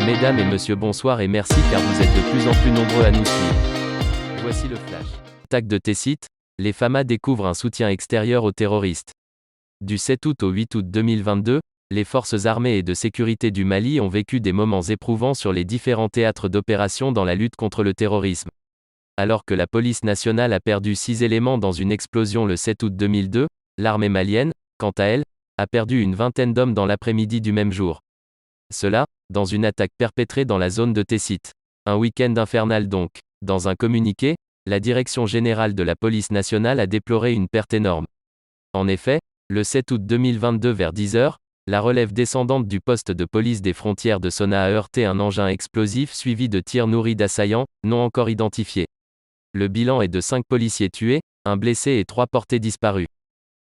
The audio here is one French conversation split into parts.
Mesdames et messieurs, bonsoir et merci car vous êtes de plus en plus nombreux à nous suivre. Voici le flash. Attaque de Tessit, les FAMA découvrent un soutien extérieur aux terroristes. Du 7 août au 8 août 2022, les forces armées et de sécurité du Mali ont vécu des moments éprouvants sur les différents théâtres d'opération dans la lutte contre le terrorisme. Alors que la police nationale a perdu 6 éléments dans une explosion le 7 août 2002, l'armée malienne, quant à elle, a perdu une vingtaine d'hommes dans l'après-midi du même jour. Cela, dans une attaque perpétrée dans la zone de Tessit. Un week-end infernal donc. Dans un communiqué, la Direction générale de la police nationale a déploré une perte énorme. En effet, le 7 août 2022 vers 10h, la relève descendante du poste de police des frontières de Sona a heurté un engin explosif suivi de tirs nourris d'assaillants, non encore identifiés. Le bilan est de 5 policiers tués, 1 blessé et 3 portés disparus.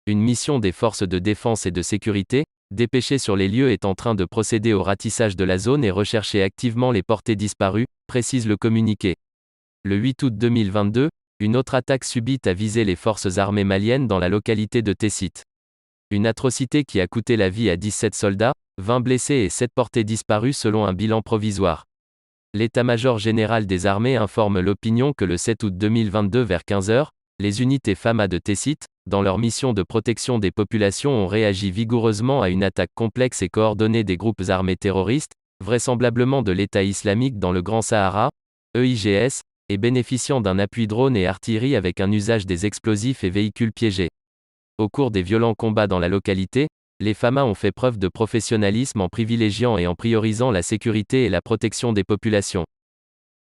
Une mission des forces de défense et de sécurité, dépêchée sur les lieux, est en train de procéder au ratissage de la zone et rechercher activement les portés disparus, précise le communiqué. Le 8 août 2022, une autre attaque subite a visé les forces armées maliennes dans la localité de Tessit. Une atrocité qui a coûté la vie à 17 soldats, 20 blessés et 7 portés disparus selon un bilan provisoire. L'état-major général des armées informe l'opinion que le 7 août 2022 vers 15h, les unités FAMA de Tessit, dans leur mission de protection des populations, ont réagi vigoureusement à une attaque complexe et coordonnée des groupes armés terroristes, vraisemblablement de l'État islamique dans le Grand Sahara, EIGS, et bénéficiant d'un appui drone et artillerie avec un usage des explosifs et véhicules piégés. Au cours des violents combats dans la localité, les FAMA ont fait preuve de professionnalisme en privilégiant et en priorisant la sécurité et la protection des populations.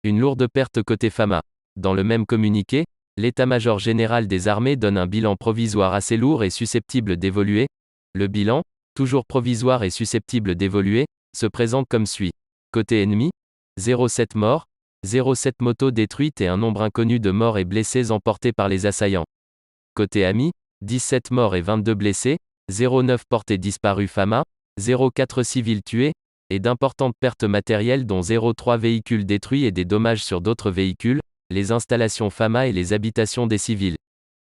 Une lourde perte côté FAMA. Dans le même communiqué, l'état-major général des armées donne un bilan provisoire assez lourd et susceptible d'évoluer. Le bilan, toujours provisoire et susceptible d'évoluer, se présente comme suit. Côté ennemi, 0,7 morts, 0,7 motos détruites et un nombre inconnu de morts et blessés emportés par les assaillants. Côté ami, 17 morts et 22 blessés, 0,9 portés disparus FAMA, 0,4 civils tués, et d'importantes pertes matérielles dont 0,3 véhicules détruits et des dommages sur d'autres véhicules, les installations FAMA et les habitations des civils.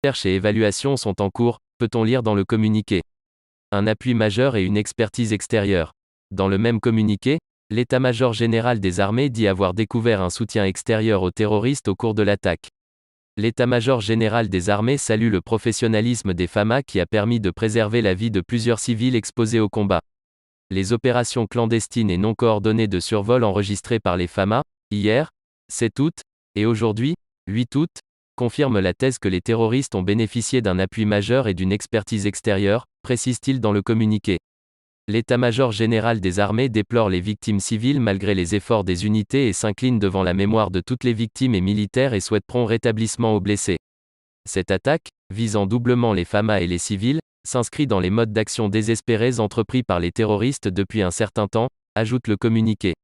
Recherches et évaluations sont en cours, peut-on lire dans le communiqué. Un appui majeur et une expertise extérieure. Dans le même communiqué, l'état-major général des armées dit avoir découvert un soutien extérieur aux terroristes au cours de l'attaque. L'état-major général des armées salue le professionnalisme des FAMA qui a permis de préserver la vie de plusieurs civils exposés au combat. Les opérations clandestines et non coordonnées de survol enregistrées par les FAMA, hier, 7 août, et aujourd'hui, 8 août, confirment la thèse que les terroristes ont bénéficié d'un appui majeur et d'une expertise extérieure, précise-t-il dans le communiqué. L'état-major général des armées déplore les victimes civiles malgré les efforts des unités et s'incline devant la mémoire de toutes les victimes et militaires et souhaite prompt rétablissement aux blessés. Cette attaque, visant doublement les FAMA et les civils, s'inscrit dans les modes d'action désespérés entrepris par les terroristes depuis un certain temps, ajoute le communiqué.